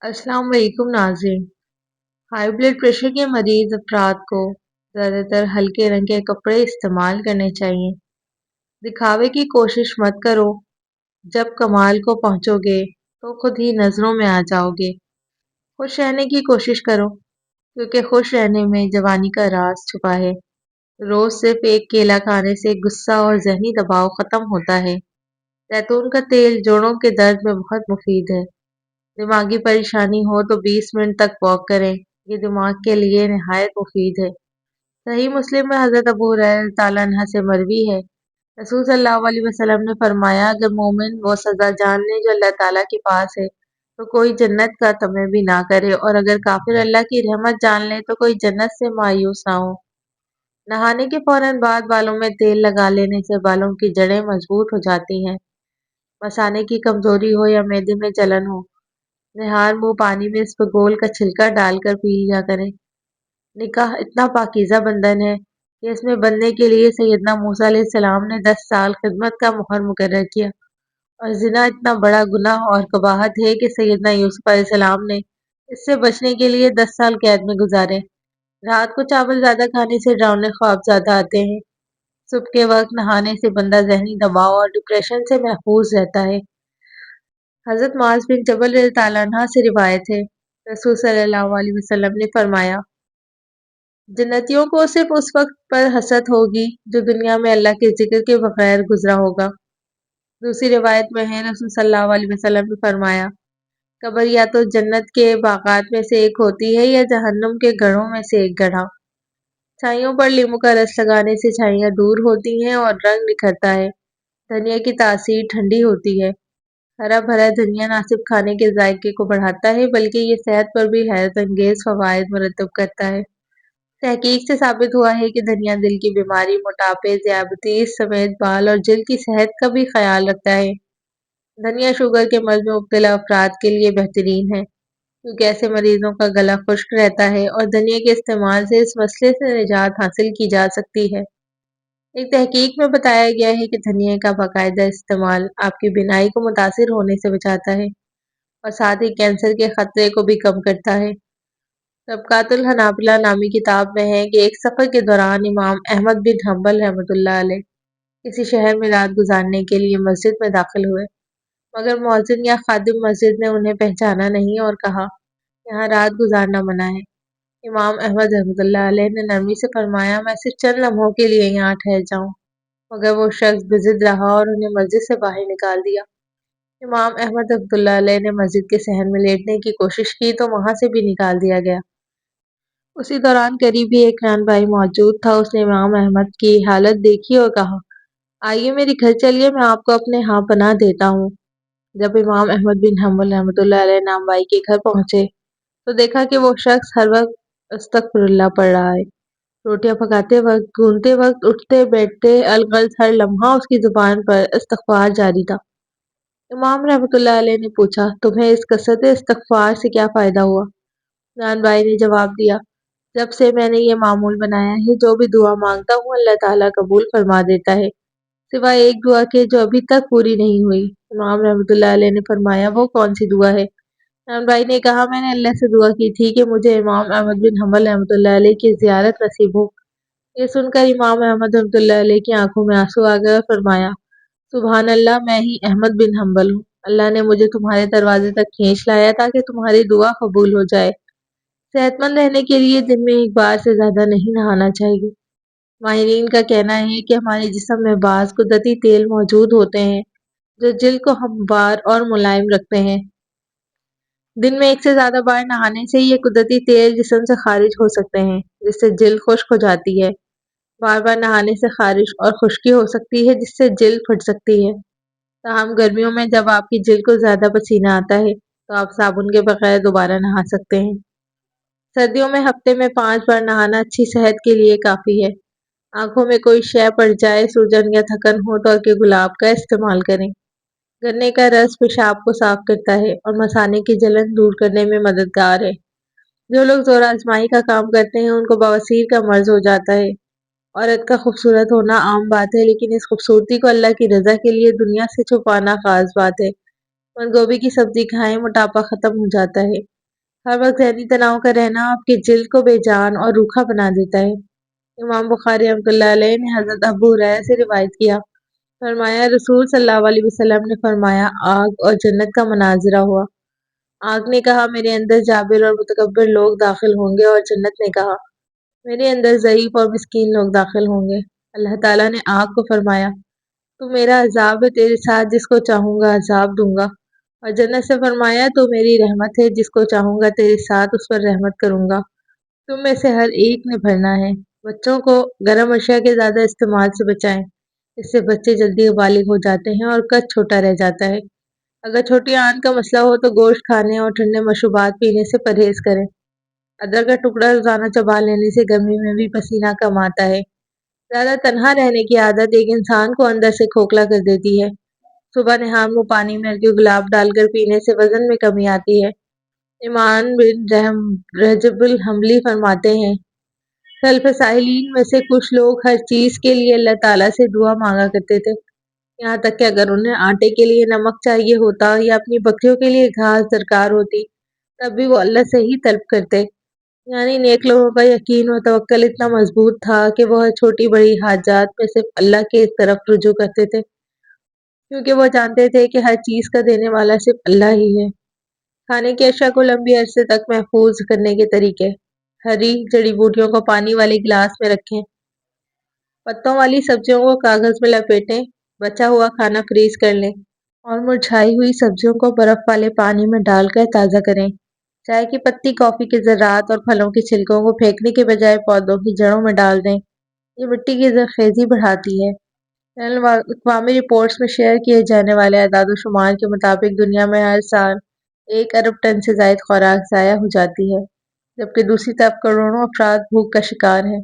अस्सलाम वालेकुम नाज़रीन। हाई ब्लड प्रेशर के मरीज अफराद को ज़्यादातर हल्के रंग के कपड़े इस्तेमाल करने चाहिए। दिखावे की कोशिश मत करो। जब कमाल को पहुंचोगे तो खुद ही नज़रों में आ जाओगे। खुश रहने की कोशिश करो क्योंकि खुश रहने में जवानी का राज छुपा है। रोज सिर्फ एक केला खाने से गुस्सा और जहनी दबाव खत्म होता है। जैतून का तेल जोड़ों के दर्द में बहुत मुफीद है। दिमागी परेशानी हो तो 20 मिनट तक वॉक करें। ये दिमाग के लिए नहायत मुफीद है। सही मुस्लिम में हज़रत अबू हुरैरा ताला अन्हा से मरवी है, रसूल सल्लल्लाहु अलैहि वसल्लम ने फरमाया, अगर मोमिन वो सज़ा जान ले जो अल्लाह ताला के पास है तो कोई जन्नत का तमे भी ना करे, और अगर काफिर अल्लाह की रहमत जान ले तो कोई जन्नत से मायूस ना हो। नहाने के फौरन बाद बालों में तेल लगा लेने से बालों की जड़ें मजबूत हो जाती हैं। मसाने की कमजोरी हो या मैदे में जलन हो, निहार मुंह पानी में इसबगोल का छिलका डालकर पी लिया करें। निकाह इतना पाकीज़ा बंधन है कि इसमें बनने के लिए सैयदना मूसा अलैहिस्सलाम ने 10 साल खिदमत का मुहर मुकर्रर किया, और जिना इतना बड़ा गुनाह और कबाहत है कि सैयदना यूसुफ अलैहिस्सलाम ने इससे बचने के लिए 10 साल कैद में गुजारे। रात को चावल ज्यादा खाने से डरावने ख्वाब ज्यादा आते हैं। सुबह के वक्त नहाने से बंदा जहनी दबाव और डिप्रेशन से महफूज रहता है। हजरत मुआज़ बिन जबल रज़ियल्लाहु ताला अन्हा से रिवायत है, रसूल सल्लल्लाहु अलैहि वसल्लम ने फरमाया, जन्नतियों को सिर्फ उस वक्त पर हसरत होगी जो दुनिया में अल्लाह के जिक्र के बगैर गुजरा होगा। दूसरी रिवायत में है, रसूल सल्लल्लाहु अलैहि वसल्लम ने फरमाया, कब्र या तो जन्नत के बागात में से एक होती है या जहन्नुम के गढ़ों में से एक गढ़ा। छाइयों पर लीमू का रस लगाने से छाइयाँ दूर होती हैं और रंग निखरता है। धनिया की तासीर ठंडी होती है। हरा भरा धनिया ना सिर्फ खाने के जायके को बढ़ाता है बल्कि ये सेहत पर भी हैरत अंगेज फवायद मुरतब करता है। तहकीक से साबित हुआ है कि धनिया दिल की बीमारी, मोटापे, ज़ियादतीस समेत बाल और जिल्द की सेहत का भी ख्याल रखता है। धनिया शुगर के मर्ज में मुब्तला अफराद के लिए बेहतरीन है क्योंकि ऐसे मरीजों का गला खुश्क रहता है और धनिया के इस्तेमाल से इस मसले से निजात हासिल की जा सकती है। एक तहकीक में बताया गया है कि धनिया का बाकायदा इस्तेमाल आपकी बीनाई को मुतासिर होने से बचाता है और साथ ही कैंसर के खतरे को भी कम करता है। तबकातुल हनाबिला नामी किताब में है कि एक सफ़र के दौरान इमाम अहमद बिन हम्बल रहमतुल्लाह अलैह किसी शहर में रात गुजारने के लिए मस्जिद में दाखिल हुए, मगर मौज़िन या खादिम मस्जिद ने उन्हें पहचाना नहीं और कहा, यहाँ रात गुजारना मना है। इमाम अहमद रहमतुल्लाह अलैह ने नरमी से फरमाया, मैं सिर्फ चंद लम्हों के लिए यहाँ ठहर जाऊँ, मगर वो शख्स बेजिद रहा और उन्हें मस्जिद से बाहर निकाल दिया। इमाम अहमद रहमतुल्लाह अलैह ने मस्जिद के सहन में लेटने की कोशिश की तो वहां से भी निकाल दिया गया। उसी दौरान करीब ही एक रान भाई मौजूद था। उसने इमाम अहमद की हालत देखी और कहा, आइए मेरे घर चलिए, मैं आपको अपने यहाँ पनाह देता हूँ। जब इमाम अहमद बिन हम्बल रहमतुल्लाह अलैह नाम भाई के घर पहुंचे तो देखा कि वो शख्स हर वक्त अस्तगफिरुल्लाह पढ़ रहा है। रोटियां पकाते वक्त, गूंदते वक्त, उठते बैठते अलगल्स हर लम्हा उसकी जुबान पर इस्तगफार जारी था। इमाम रहमतुल्लाह अलैह ने पूछा, तुम्हें इस कसरत इस्तगफार से क्या फ़ायदा हुआ? नान भाई ने जवाब दिया, जब से मैंने ये मामूल बनाया है, जो भी दुआ मांगता हूँ अल्लाह ताला कबूल फरमा देता है, सिवाय एक दुआ के जो अभी तक पूरी नहीं हुई। इमाम रहमतुल्लाह अलैह ने फरमाया, वो कौन सी दुआ है? नान भाई ने कहा, मैंने अल्लाह से दुआ की थी कि मुझे इमाम अहमद बिन हम्बल रहमतुल्लाह अलैह की ज़ियारत नसीब हो। ये सुनकर इमाम अहमद रहमतुल्लाह अलैह की आंखों में आंसू आ गए और फरमाया, सुभान अल्लाह, मैं ही अहमद बिन हम्बल हूँ। अल्लाह ने मुझे तुम्हारे दरवाजे तक खींच लाया ताकि तुम्हारी दुआ कबूल हो जाए। सेहतमंद रहने के लिए दिन में एक बार से ज्यादा नहीं नहाना चाहिए। माहिरीन का कहना है कि हमारे जिस्म में बाज़ कुदरती तेल मौजूद होते हैं जो जिल्द को हमवार और मुलायम रखते हैं। दिन में एक से ज्यादा बार नहाने से ये कुदरती तेल जिस्म से खारिज हो सकते हैं, जिससे जिल्द खुश्क हो जाती है। बार बार नहाने से खारिश और खुश्की हो सकती है, जिससे जिल्द फट सकती है। ताहम गर्मियों में जब आपकी जिल्द को ज्यादा पसीना आता है तो आप साबुन के बगैर दोबारा नहा सकते हैं। सर्दियों में हफ्ते में 5 बार नहाना अच्छी सेहत के लिए काफी है। आंखों में कोई शय पड़ जाए, सूजन या थकन हो तो अर्के गुलाब का इस्तेमाल करें। गन्ने का रस पेशाब को साफ करता है और मसाने की जलन दूर करने में मददगार है। जो लोग जोर आजमाई का काम करते हैं उनको बवासीर का मर्ज हो जाता है। औरत का खूबसूरत होना आम बात है, लेकिन इस खूबसूरती को अल्लाह की रजा के लिए दुनिया से छुपाना खास बात है। बंद गोभी की सब्जी खाएं, मोटापा खत्म हो जाता है। ہر وقت ذہنی تناؤ کا رہنا آپ کی جلد کو بے جان اور روکھا بنا دیتا ہے۔ امام بخاری رحمۃ اللہ علیہ نے حضرت ابو ہریرہ سے روایت کیا، فرمایا رسول صلی اللہ علیہ وسلم نے فرمایا آگ اور جنت کا مناظرہ ہوا۔ آگ نے کہا میرے اندر جابر اور متکبر لوگ داخل ہوں گے، اور جنت نے کہا میرے اندر ضعیف اور مسکین لوگ داخل ہوں گے۔ اللہ تعالیٰ نے آگ کو فرمایا تو میرا عذاب ہے تیرے ساتھ جس کو چاہوں گا عذاب دوں گا، اور جنت سے فرمایا تو میری رحمت ہے جس کو چاہوں گا تیرے ساتھ اس پر رحمت کروں گا، تم میں سے ہر ایک نے بھرنا ہے۔ بچوں کو گرم اشیاء کے زیادہ استعمال سے بچائیں، اس سے بچے جلدی بالغ ہو جاتے ہیں اور قد چھوٹا رہ جاتا ہے۔ اگر چھوٹی آنت کا مسئلہ ہو تو گوشت کھانے اور ٹھنڈے مشروبات پینے سے پرہیز کریں۔ ادرک کا ٹکڑا روزانہ چبا لینے سے گرمی میں بھی پسینہ کم آتا ہے۔ زیادہ تنہا رہنے کی عادت ایک انسان کو اندر سے کھوکھلا کر دیتی ہے۔ صبح نہار منہ پانی میں ہلکی گلاب ڈال کر پینے سے وزن میں کمی آتی ہے۔ ایمان بن رجب الحنبلی فرماتے ہیں سلف سائلین میں سے کچھ لوگ ہر چیز کے لیے اللہ تعالیٰ سے دعا مانگا کرتے تھے، یہاں تک کہ اگر انہیں آٹے کے لیے نمک چاہیے ہوتا یا اپنی بکریوں کے لیے گھاس درکار ہوتی تب بھی وہ اللہ سے ہی طلب کرتے۔ یعنی نیک لوگوں کا یقین و توکل اتنا مضبوط تھا کہ وہ ہر چھوٹی بڑی حاجات میں صرف اللہ کے طرف رجوع کرتے تھے، کیونکہ وہ جانتے تھے کہ ہر چیز کا دینے والا صرف اللہ ہی ہے۔ کھانے کی اشیاء کو لمبی عرصے تک محفوظ کرنے کے طریقے: ہری جڑی بوٹیوں کو پانی والے گلاس میں رکھیں، پتوں والی سبزیوں کو کاغذ میں لپیٹیں، بچا ہوا کھانا فریز کر لیں، اور مرجھائی ہوئی سبزیوں کو برف والے پانی میں ڈال کر تازہ کریں۔ چائے کی پتی، کافی کے ذرات اور پھلوں کے چھلکوں کو پھینکنے کے بجائے پودوں کی جڑوں میں ڈال دیں، یہ مٹی کی زرخیزی بڑھاتی ہے۔ اقوامی رپورٹس میں شیئر کیے جانے والے اعداد و شمار کے مطابق دنیا میں ہر سال 1 ارب ٹن سے زائد خوراک ضائع ہو جاتی ہے، جبکہ دوسری طرف کروڑوں افراد بھوک کا شکار ہیں۔